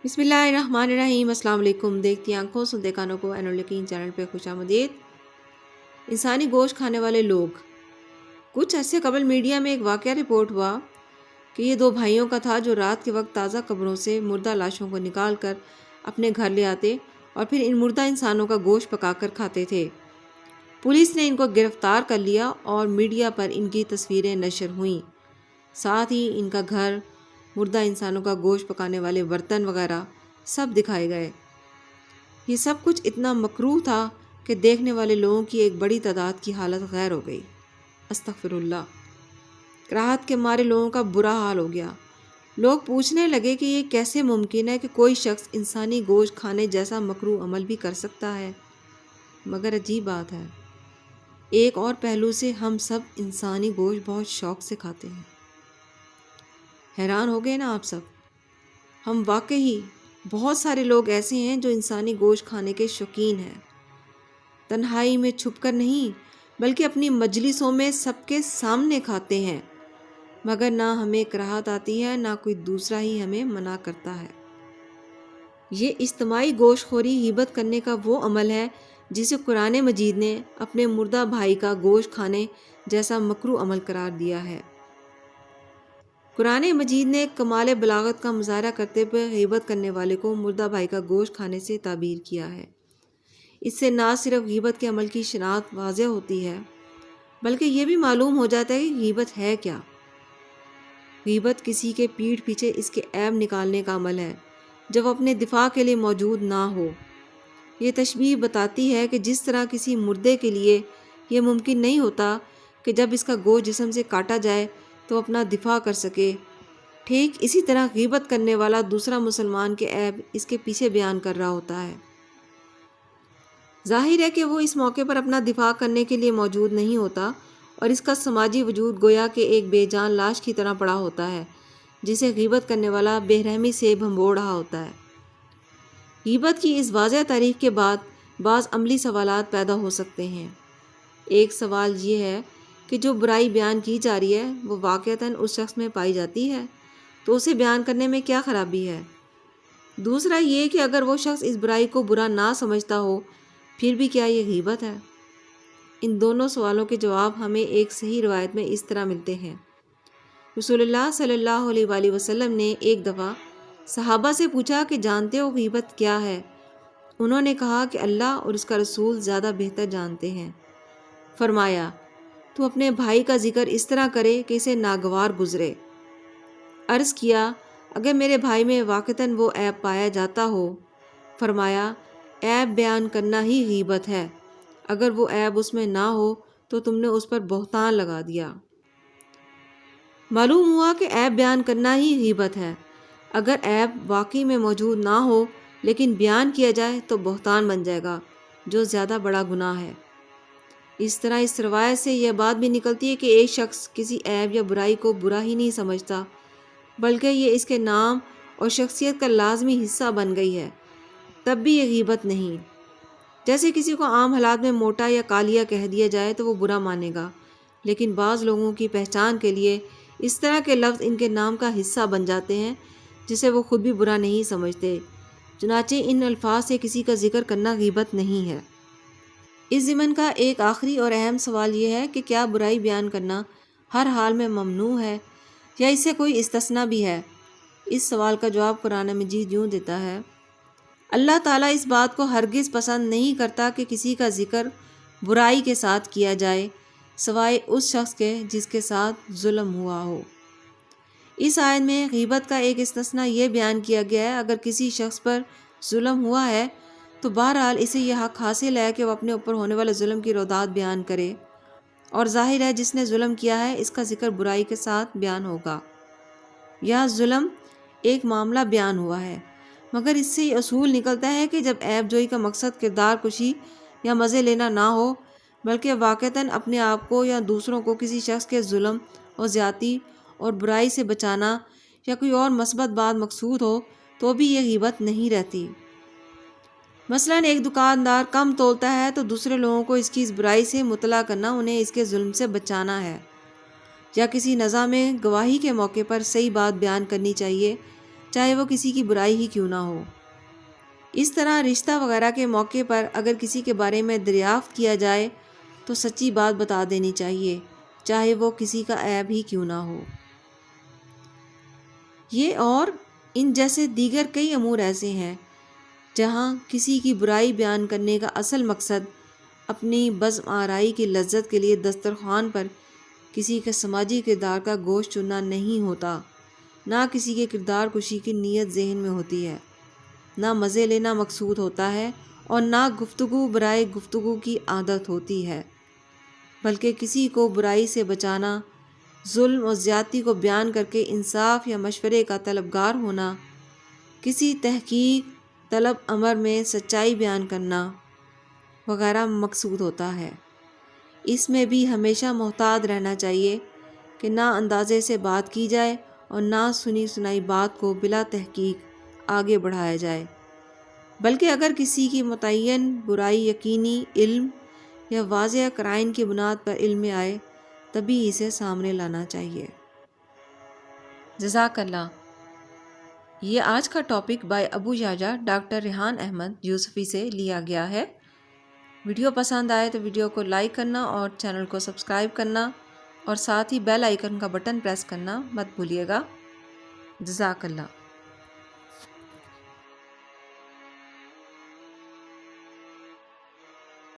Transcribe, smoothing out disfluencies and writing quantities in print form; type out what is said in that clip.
بسم اللہ الرحمن الرحیم۔ السلام علیکم۔ دیکھتی آنکھوں سنتے کانوں کو عین الیقین چینل پہ خوش آمدید۔ انسانی گوشت کھانے والے لوگ۔ کچھ عرصے قبل میڈیا میں ایک واقعہ رپورٹ ہوا کہ یہ دو بھائیوں کا تھا جو رات کے وقت تازہ قبروں سے مردہ لاشوں کو نکال کر اپنے گھر لے آتے اور پھر ان مردہ انسانوں کا گوشت پکا کر کھاتے تھے۔ پولیس نے ان کو گرفتار کر لیا اور میڈیا پر ان کی تصویریں نشر ہوئیں، ساتھ ہی ان کا گھر، مردہ انسانوں کا گوشت پکانے والے برتن وغیرہ سب دکھائے گئے۔ یہ سب کچھ اتنا مکروہ تھا کہ دیکھنے والے لوگوں کی ایک بڑی تعداد کی حالت غیر ہو گئی۔ استغفر اللہ۔ کراہت کے مارے لوگوں کا برا حال ہو گیا۔ لوگ پوچھنے لگے کہ یہ کیسے ممکن ہے کہ کوئی شخص انسانی گوشت کھانے جیسا مکروہ عمل بھی کر سکتا ہے؟ مگر عجیب بات ہے، ایک اور پہلو سے ہم سب انسانی گوشت بہت شوق سے کھاتے ہیں۔ حیران ہو گئے نا آپ سب؟ ہم واقعی بہت سارے لوگ ایسے ہیں جو انسانی گوشت کھانے کے شوقین ہیں، تنہائی میں چھپ کر نہیں بلکہ اپنی مجلسوں میں سب کے سامنے کھاتے ہیں، مگر نہ ہمیں کراہت آتی ہے نہ کوئی دوسرا ہی ہمیں منع کرتا ہے۔ یہ اجتماعی گوشت خوری غیبت کرنے کا وہ عمل ہے جسے قرآن مجید نے اپنے مردہ بھائی کا گوشت کھانے جیسا مکروہ عمل قرار دیا ہے۔ قرآن مجید نے کمال بلاغت کا مظاہرہ کرتے ہوئے غیبت کرنے والے کو مردہ بھائی کا گوشت کھانے سے تعبیر کیا ہے۔ اس سے نہ صرف غیبت کے عمل کی شناخت واضح ہوتی ہے بلکہ یہ بھی معلوم ہو جاتا ہے کہ غیبت ہے کیا۔ غیبت کسی کے پیٹھ پیچھے اس کے عیب نکالنے کا عمل ہے جب وہ اپنے دفاع کے لیے موجود نہ ہو۔ یہ تشبیہ بتاتی ہے کہ جس طرح کسی مردے کے لیے یہ ممکن نہیں ہوتا کہ جب اس کا گوشت جسم سے کاٹا جائے تو اپنا دفاع کر سکے، ٹھیک اسی طرح غیبت کرنے والا دوسرا مسلمان کے عیب اس کے پیچھے بیان کر رہا ہوتا ہے۔ ظاہر ہے کہ وہ اس موقع پر اپنا دفاع کرنے کے لیے موجود نہیں ہوتا اور اس کا سماجی وجود گویا کہ ایک بے جان لاش کی طرح پڑا ہوتا ہے جسے غیبت کرنے والا بے رحمی سے بھنبوڑ رہا ہوتا ہے۔ غیبت کی اس واضح تعریف کے بعد بعض عملی سوالات پیدا ہو سکتے ہیں۔ ایک سوال یہ ہے کہ جو برائی بیان کی جا رہی ہے وہ واقعتاً اس شخص میں پائی جاتی ہے تو اسے بیان کرنے میں کیا خرابی ہے؟ دوسرا یہ کہ اگر وہ شخص اس برائی کو برا نہ سمجھتا ہو پھر بھی کیا یہ غیبت ہے؟ ان دونوں سوالوں کے جواب ہمیں ایک صحیح روایت میں اس طرح ملتے ہیں۔ رسول اللہ صلی اللہ علیہ وآلہ وسلم نے ایک دفعہ صحابہ سے پوچھا کہ جانتے ہو غیبت کیا ہے؟ انہوں نے کہا کہ اللہ اور اس کا رسول زیادہ بہتر جانتے ہیں۔ فرمایا، تو اپنے بھائی کا ذکر اس طرح کرے کہ اسے ناگوار گزرے۔ عرض کیا، اگر میرے بھائی میں واقعتاً وہ عیب پایا جاتا ہو؟ فرمایا، عیب بیان کرنا ہی غیبت ہے، اگر وہ عیب اس میں نہ ہو تو تم نے اس پر بہتان لگا دیا۔ معلوم ہوا کہ عیب بیان کرنا ہی غیبت ہے۔ اگر عیب واقعی میں موجود نہ ہو لیکن بیان کیا جائے تو بہتان بن جائے گا، جو زیادہ بڑا گناہ ہے۔ اس طرح اس روایت سے یہ بات بھی نکلتی ہے کہ ایک شخص کسی عیب یا برائی کو برا ہی نہیں سمجھتا بلکہ یہ اس کے نام اور شخصیت کا لازمی حصہ بن گئی ہے، تب بھی یہ غیبت نہیں۔ جیسے کسی کو عام حالات میں موٹا یا کالیا کہہ دیا جائے تو وہ برا مانے گا، لیکن بعض لوگوں کی پہچان کے لیے اس طرح کے لفظ ان کے نام کا حصہ بن جاتے ہیں جسے وہ خود بھی برا نہیں سمجھتے، چنانچہ ان الفاظ سے کسی کا ذکر کرنا غیبت نہیں ہے۔ اس ضمن کا ایک آخری اور اہم سوال یہ ہے کہ کیا برائی بیان کرنا ہر حال میں ممنوع ہے یا اس سے کوئی استثناء بھی ہے؟ اس سوال کا جواب قرآن مجید یوں دیتا ہے، اللہ تعالیٰ اس بات کو ہرگز پسند نہیں کرتا کہ کسی کا ذکر برائی کے ساتھ کیا جائے سوائے اس شخص کے جس کے ساتھ ظلم ہوا ہو۔ اس آیت میں غیبت کا ایک استثناء یہ بیان کیا گیا ہے، اگر کسی شخص پر ظلم ہوا ہے تو بہرحال اسے یہ حق حاصل ہے کہ وہ اپنے اوپر ہونے والے ظلم کی رودات بیان کرے، اور ظاہر ہے جس نے ظلم کیا ہے اس کا ذکر برائی کے ساتھ بیان ہوگا۔ یہاں ظلم ایک معاملہ بیان ہوا ہے، مگر اس سے یہ اصول نکلتا ہے کہ جب عیب جوئی کا مقصد کردار کشی یا مزے لینا نہ ہو بلکہ واقعتاً اپنے آپ کو یا دوسروں کو کسی شخص کے ظلم اور زیادتی اور برائی سے بچانا یا کوئی اور مثبت بات مقصود ہو تو بھی یہ غیبت نہیں رہتی۔ مثلاً ایک دکاندار کم تولتا ہے تو دوسرے لوگوں کو اس کی اس برائی سے مطلع کرنا انہیں اس کے ظلم سے بچانا ہے، یا کسی نزاع میں گواہی کے موقع پر صحیح بات بیان کرنی چاہیے چاہے وہ کسی کی برائی ہی کیوں نہ ہو۔ اس طرح رشتہ وغیرہ کے موقع پر اگر کسی کے بارے میں دریافت کیا جائے تو سچی بات بتا دینی چاہیے، چاہے وہ کسی کا عیب ہی کیوں نہ ہو۔ یہ اور ان جیسے دیگر کئی امور ایسے ہیں جہاں کسی کی برائی بیان کرنے کا اصل مقصد اپنی بزم آرائی کی لذت کے لیے دسترخوان پر کسی کے سماجی کردار کا گوشت چننا نہیں ہوتا، نہ کسی کے کردار کشی کی نیت ذہن میں ہوتی ہے، نہ مزے لینا مقصود ہوتا ہے اور نہ گفتگو برائے گفتگو کی عادت ہوتی ہے، بلکہ کسی کو برائی سے بچانا، ظلم اور زیادتی کو بیان کر کے انصاف یا مشورے کا طلبگار ہونا، کسی تحقیق طلب امر میں سچائی بیان کرنا وغیرہ مقصود ہوتا ہے۔ اس میں بھی ہمیشہ محتاط رہنا چاہیے کہ نہ اندازے سے بات کی جائے اور نہ سنی سنائی بات کو بلا تحقیق آگے بڑھایا جائے، بلکہ اگر کسی کی متعین برائی یقینی علم یا واضح قرائن کی بنیاد پر علم میں آئے تبھی اسے سامنے لانا چاہیے۔ جزاک اللہ۔ یہ آج کا topic by Abu Yahya doctor Rehan Ahmed Yousufi سے لیا گیا ہے۔ ویڈیو پسند آئے تو ویڈیو کو لائک کرنا اور چینل کو سبسکرائب کرنا اور ساتھ ہی بیل آئیکن کا بٹن پریس کرنا مت بھولیے گا۔ جزاک اللہ۔